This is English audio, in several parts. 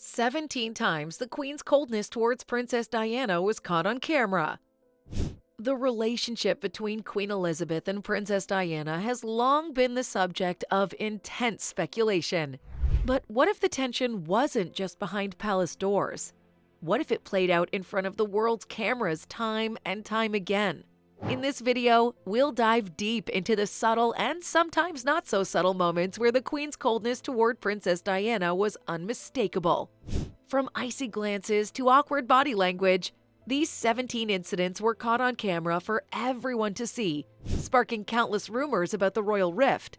17 times the Queen's coldness towards Princess Diana was caught on camera. The relationship between Queen Elizabeth and Princess Diana has long been the subject of intense speculation. But what if the tension wasn't just behind palace doors? What if it played out in front of the world's cameras time and time again? In this video, we'll dive deep into the subtle and sometimes not so subtle moments where the Queen's coldness toward Princess Diana was unmistakable. From icy glances to awkward body language, these 17 incidents were caught on camera for everyone to see, sparking countless rumors about the royal rift.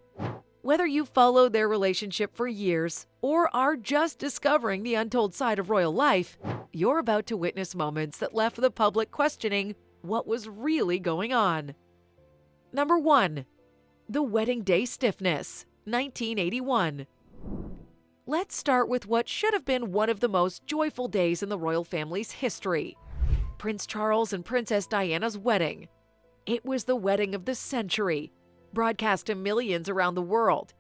Whether you followed their relationship for years or are just discovering the untold side of royal life, you're about to witness moments that left the public questioning what was really going on. Number 1. The Wedding Day Stiffness, 1981. Let's start with what should have been one of the most joyful days in the royal family's history: Prince Charles and Princess Diana's wedding. It was the wedding of the century, broadcast to millions around the world.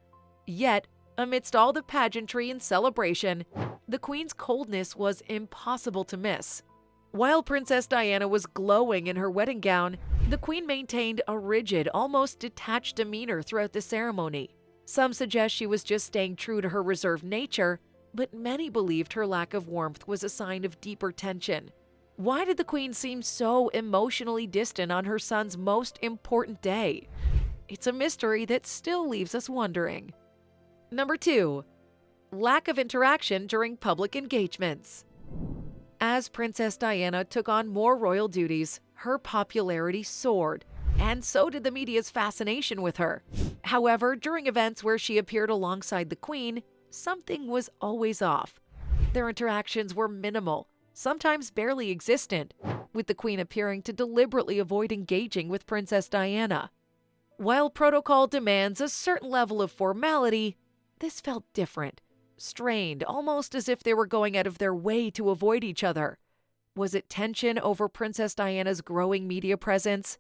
Yet, amidst all the pageantry and celebration, the Queen's coldness was impossible to miss. While Princess Diana was glowing in her wedding gown, the Queen maintained a rigid, almost detached demeanor throughout the ceremony. Some suggest she was just staying true to her reserved nature, but many believed her lack of warmth was a sign of deeper tension. Why did the Queen seem so emotionally distant on her son's most important day? It's a mystery that still leaves us wondering. Number 2. Lack of interaction during public engagements. As Princess Diana took on more royal duties, her popularity soared, and so did the media's fascination with her. However, during events where she appeared alongside the Queen, something was always off. Their interactions were minimal, sometimes barely existent, with the Queen appearing to deliberately avoid engaging with Princess Diana. While protocol demands a certain level of formality, this felt different, strained, almost as if they were going out of their way to avoid each other. Was it tension over Princess Diana's growing media presence?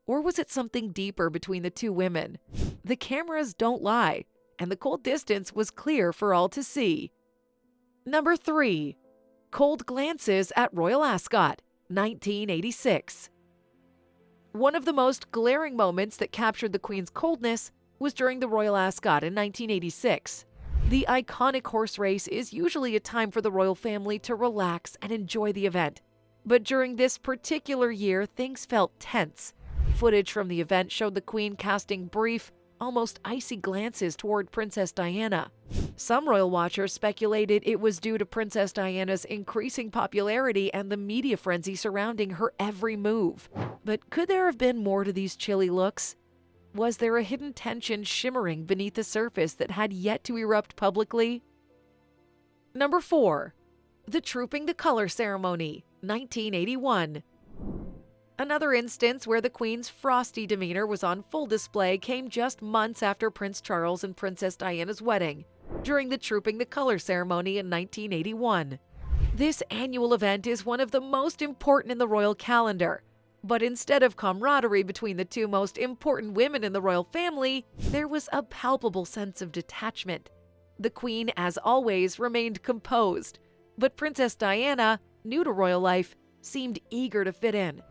Or was it something deeper between the two women? The cameras don't lie, and the cold distance was clear for all to see. Number 3. Cold glances at Royal Ascot, 1986. One of the most glaring moments that captured the Queen's coldness was during the Royal Ascot in 1986. The iconic horse race is usually a time for the royal family to relax and enjoy the event. But during this particular year, things felt tense. Footage from the event showed the Queen casting brief, almost icy glances toward Princess Diana. Some royal watchers speculated it was due to Princess Diana's increasing popularity and the media frenzy surrounding her every move. But could there have been more to these chilly looks? Was there a hidden tension shimmering beneath the surface that had yet to erupt publicly? Number 4. The Trooping the Color Ceremony, 1981. Another instance where the Queen's frosty demeanor was on full display came just months after Prince Charles and Princess Diana's wedding, during the Trooping the Color ceremony in 1981. This annual event is one of the most important in the royal calendar. But instead of camaraderie between the two most important women in the royal family, there was a palpable sense of detachment. The Queen, as always, remained composed, but Princess Diana, new to royal life, seemed eager to fit in.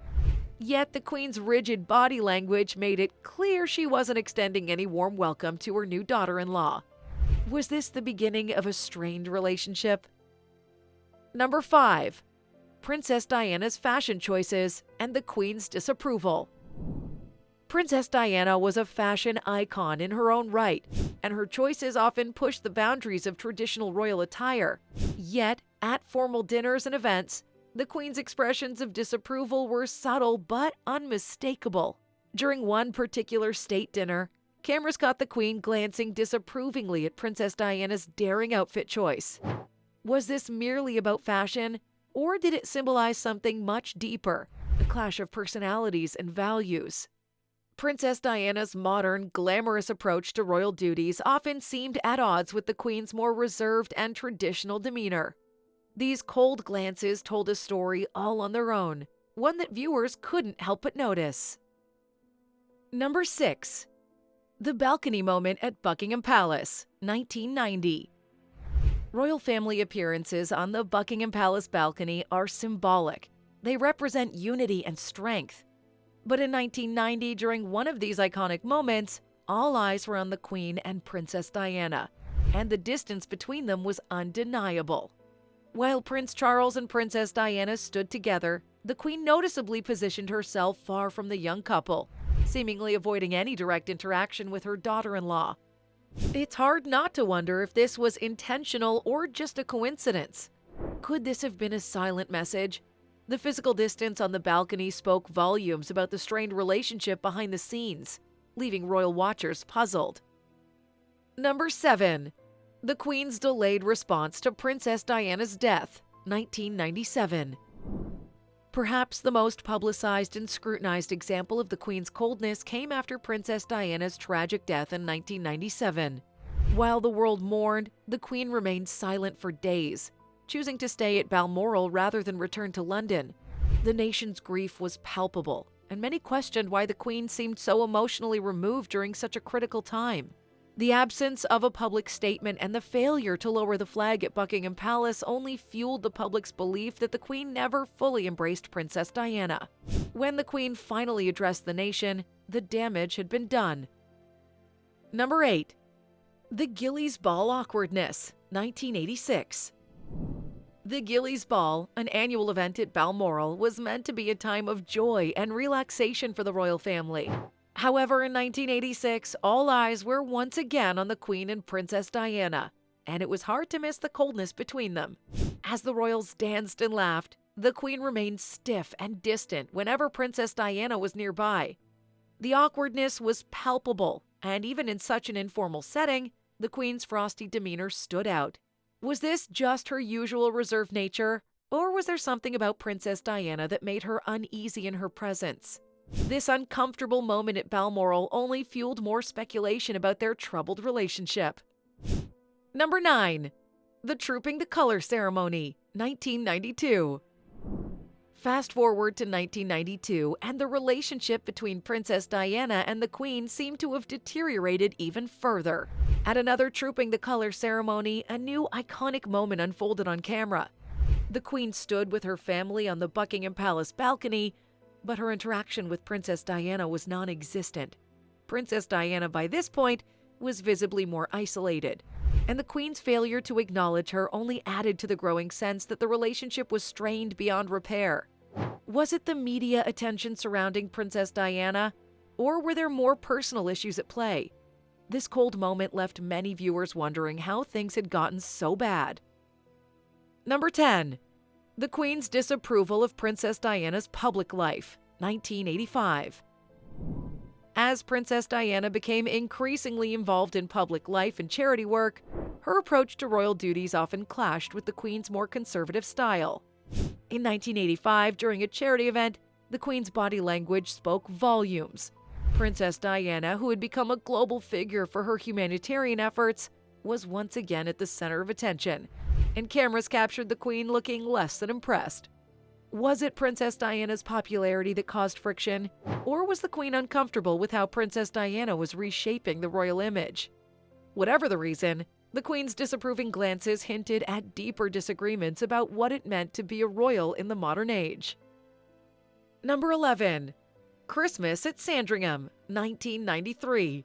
Yet the Queen's rigid body language made it clear she wasn't extending any warm welcome to her new daughter-in-law. Was this the beginning of a strained relationship? Number 5. Princess Diana's fashion choices and the Queen's disapproval. Princess Diana was a fashion icon in her own right, and her choices often pushed the boundaries of traditional royal attire. Yet, at formal dinners and events, the Queen's expressions of disapproval were subtle but unmistakable. During one particular state dinner, cameras caught the Queen glancing disapprovingly at Princess Diana's daring outfit choice. Was this merely about fashion? Or did it symbolize something much deeper, a clash of personalities and values? Princess Diana's modern, glamorous approach to royal duties often seemed at odds with the Queen's more reserved and traditional demeanor. These cold glances told a story all on their own, one that viewers couldn't help but notice. Number 6. The balcony moment at Buckingham Palace, 1990. Royal family appearances on the Buckingham Palace balcony are symbolic. They represent unity and strength. But in 1990, during one of these iconic moments, all eyes were on the Queen and Princess Diana, and the distance between them was undeniable. While Prince Charles and Princess Diana stood together, the Queen noticeably positioned herself far from the young couple, seemingly avoiding any direct interaction with her daughter-in-law. It's hard not to wonder if this was intentional or just a coincidence. Could this have been a silent message? The physical distance on the balcony spoke volumes about the strained relationship behind the scenes, leaving royal watchers puzzled. Number 7. The Queen's delayed response to Princess Diana's death, 1997. Perhaps the most publicized and scrutinized example of the Queen's coldness came after Princess Diana's tragic death in 1997. While the world mourned, the Queen remained silent for days, choosing to stay at Balmoral rather than return to London. The nation's grief was palpable, and many questioned why the Queen seemed so emotionally removed during such a critical time. The absence of a public statement and the failure to lower the flag at Buckingham Palace only fueled the public's belief that the Queen never fully embraced Princess Diana. When the Queen finally addressed the nation, the damage had been done. Number 8. The Gillies Ball awkwardness, 1986. The Gillies Ball, an annual event at Balmoral, was meant to be a time of joy and relaxation for the royal family. However, in 1986, all eyes were once again on the Queen and Princess Diana, and it was hard to miss the coldness between them. As the royals danced and laughed, the Queen remained stiff and distant whenever Princess Diana was nearby. The awkwardness was palpable, and even in such an informal setting, the Queen's frosty demeanor stood out. Was this just her usual reserved nature, or was there something about Princess Diana that made her uneasy in her presence? This uncomfortable moment at Balmoral only fueled more speculation about their troubled relationship. Number 9. The Trooping the Color ceremony, 1992. Fast forward to 1992, and the relationship between Princess Diana and the Queen seemed to have deteriorated even further. At another Trooping the Color ceremony, a new iconic moment unfolded on camera. The Queen stood with her family on the Buckingham Palace balcony, but her interaction with Princess Diana was non-existent. Princess Diana, by this point, was visibly more isolated, and the Queen's failure to acknowledge her only added to the growing sense that the relationship was strained beyond repair. Was it the media attention surrounding Princess Diana, or were there more personal issues at play? This cold moment left many viewers wondering how things had gotten so bad. Number 10. The Queen's disapproval of Princess Diana's public life, 1985. As Princess Diana became increasingly involved in public life and charity work, her approach to royal duties often clashed with the Queen's more conservative style. In 1985, during a charity event, the Queen's body language spoke volumes. Princess Diana, who had become a global figure for her humanitarian efforts, was once again at the center of attention, and cameras captured the Queen looking less than impressed. Was it Princess Diana's popularity that caused friction, or was the Queen uncomfortable with how Princess Diana was reshaping the royal image? Whatever the reason, the Queen's disapproving glances hinted at deeper disagreements about what it meant to be a royal in the modern age. Number 11. Christmas at Sandringham, 1993.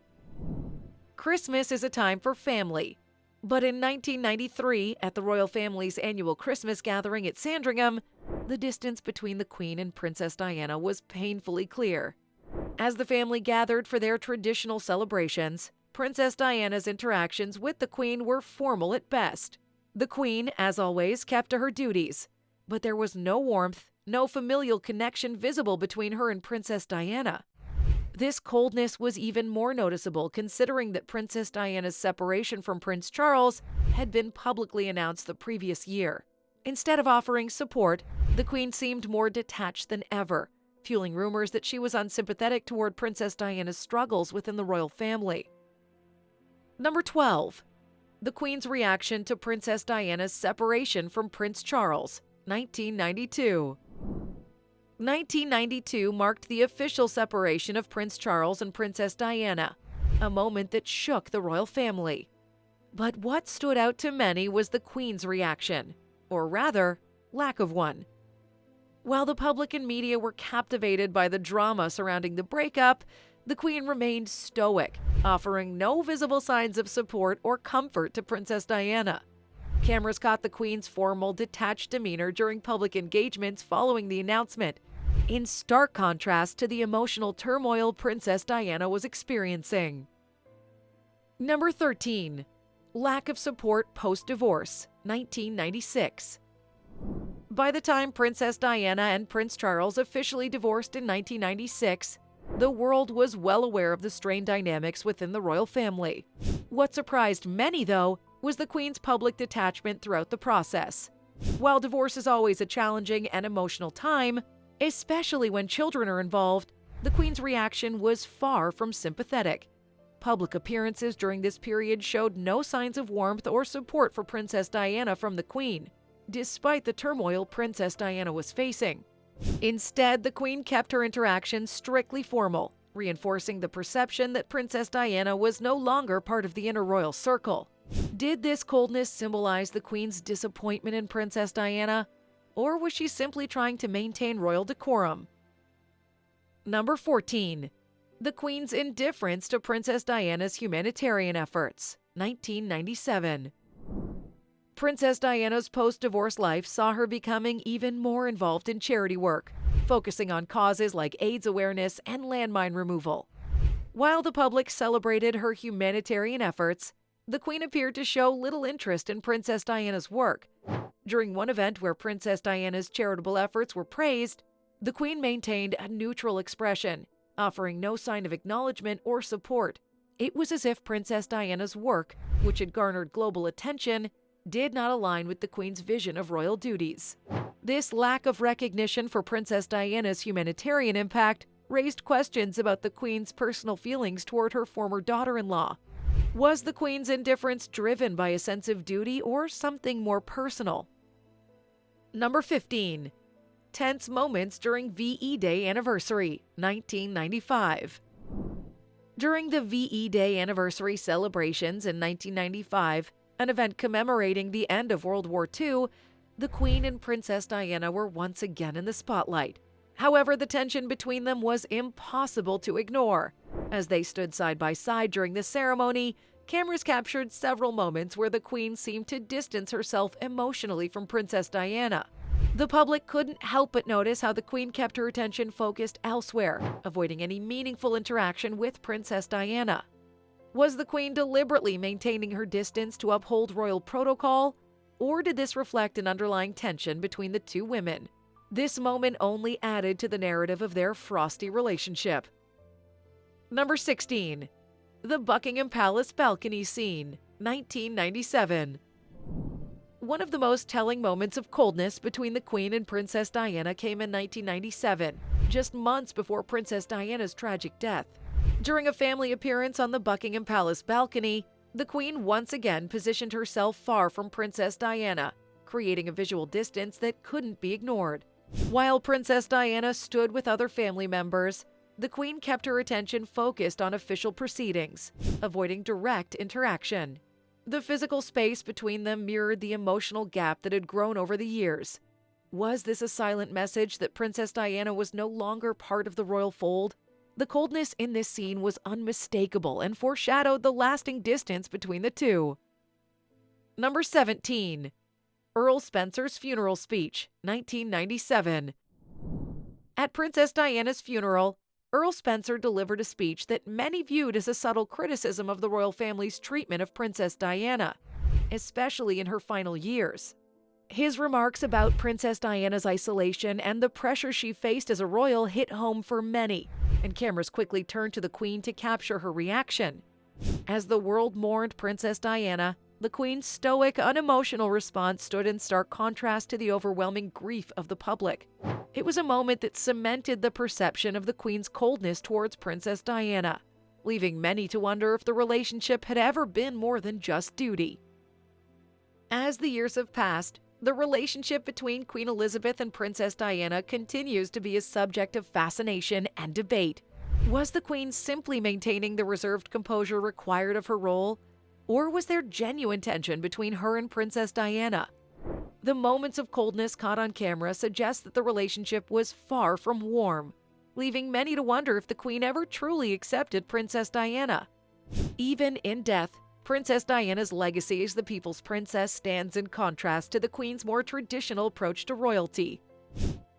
Christmas is a time for family. But in 1993, at the royal family's annual Christmas gathering at Sandringham, the distance between the Queen and Princess Diana was painfully clear. As the family gathered for their traditional celebrations, Princess Diana's interactions with the Queen were formal at best. The Queen, as always, kept to her duties, but there was no warmth, no familial connection visible between her and Princess Diana. This coldness was even more noticeable considering that Princess Diana's separation from Prince Charles had been publicly announced the previous year. Instead of offering support, the Queen seemed more detached than ever, fueling rumors that she was unsympathetic toward Princess Diana's struggles within the royal family. Number 12. The Queen's reaction to Princess Diana's separation from Prince Charles, 1992. 1992 marked the official separation of Prince Charles and Princess Diana, a moment that shook the royal family. But what stood out to many was the Queen's reaction, or rather, lack of one. While the public and media were captivated by the drama surrounding the breakup, the Queen remained stoic, offering no visible signs of support or comfort to Princess Diana. Cameras caught the Queen's formal, detached demeanor during public engagements following the announcement, in stark contrast to the emotional turmoil Princess Diana was experiencing. Number 13. Lack of support post-divorce, 1996. By the time Princess Diana and Prince Charles officially divorced in 1996, the world was well aware of the strained dynamics within the royal family. What surprised many, though, was the Queen's public detachment throughout the process. While divorce is always a challenging and emotional time, especially when children are involved, the Queen's reaction was far from sympathetic. Public appearances during this period showed no signs of warmth or support for Princess Diana from the Queen, despite the turmoil Princess Diana was facing. Instead, the Queen kept her interactions strictly formal, reinforcing the perception that Princess Diana was no longer part of the inner royal circle. Did this coldness symbolize the Queen's disappointment in Princess Diana, or was she simply trying to maintain royal decorum? Number 14. The Queen's indifference to Princess Diana's humanitarian efforts, 1997. Princess Diana's post-divorce life saw her becoming even more involved in charity work, focusing on causes like AIDS awareness and landmine removal. While the public celebrated her humanitarian efforts, the Queen appeared to show little interest in Princess Diana's work. During one event where Princess Diana's charitable efforts were praised, the Queen maintained a neutral expression, offering no sign of acknowledgement or support. It was as if Princess Diana's work, which had garnered global attention, did not align with the Queen's vision of royal duties. This lack of recognition for Princess Diana's humanitarian impact raised questions about the Queen's personal feelings toward her former daughter-in-law. Was the Queen's indifference driven by a sense of duty or something more personal? Number 15. Tense moments during VE Day anniversary, 1995. During the VE Day anniversary celebrations in 1995, an event commemorating the end of World War II, the Queen and Princess Diana were once again in the spotlight. However, the tension between them was impossible to ignore. As they stood side by side during the ceremony, cameras captured several moments where the Queen seemed to distance herself emotionally from Princess Diana. The public couldn't help but notice how the Queen kept her attention focused elsewhere, avoiding any meaningful interaction with Princess Diana. Was the Queen deliberately maintaining her distance to uphold royal protocol, or did this reflect an underlying tension between the two women? This moment only added to the narrative of their frosty relationship. Number 16. The Buckingham Palace balcony scene, 1997. One of the most telling moments of coldness between the Queen and Princess Diana came in 1997, just months before Princess Diana's tragic death. During a family appearance on the Buckingham Palace balcony, the Queen once again positioned herself far from Princess Diana, creating a visual distance that couldn't be ignored. While Princess Diana stood with other family members, the Queen kept her attention focused on official proceedings, avoiding direct interaction. The physical space between them mirrored the emotional gap that had grown over the years. Was this a silent message that Princess Diana was no longer part of the royal fold? The coldness in this scene was unmistakable and foreshadowed the lasting distance between the two. Number 17. Earl Spencer's funeral speech, 1997. At Princess Diana's funeral, Earl Spencer delivered a speech that many viewed as a subtle criticism of the royal family's treatment of Princess Diana, especially in her final years. His remarks about Princess Diana's isolation and the pressure she faced as a royal hit home for many, and cameras quickly turned to the Queen to capture her reaction. As the world mourned Princess Diana, the Queen's stoic, unemotional response stood in stark contrast to the overwhelming grief of the public. It was a moment that cemented the perception of the Queen's coldness towards Princess Diana, leaving many to wonder if the relationship had ever been more than just duty. As the years have passed, the relationship between Queen Elizabeth and Princess Diana continues to be a subject of fascination and debate. Was the Queen simply maintaining the reserved composure required of her role? Or was there genuine tension between her and Princess Diana? The moments of coldness caught on camera suggest that the relationship was far from warm, leaving many to wonder if the Queen ever truly accepted Princess Diana. Even in death, Princess Diana's legacy as the people's princess stands in contrast to the Queen's more traditional approach to royalty.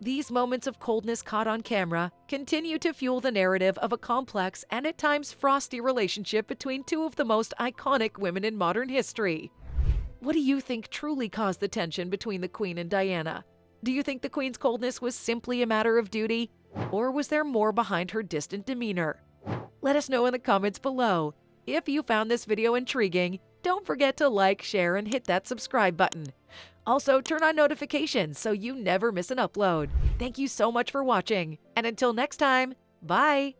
These moments of coldness caught on camera continue to fuel the narrative of a complex and at times frosty relationship between two of the most iconic women in modern history. What do you think truly caused the tension between the Queen and Diana? Do you think the Queen's coldness was simply a matter of duty, or was there more behind her distant demeanor? Let us know in the comments below. If you found this video intriguing, don't forget to like, share, and hit that subscribe button. Also, turn on notifications so you never miss an upload. Thank you so much for watching, and until next time, bye!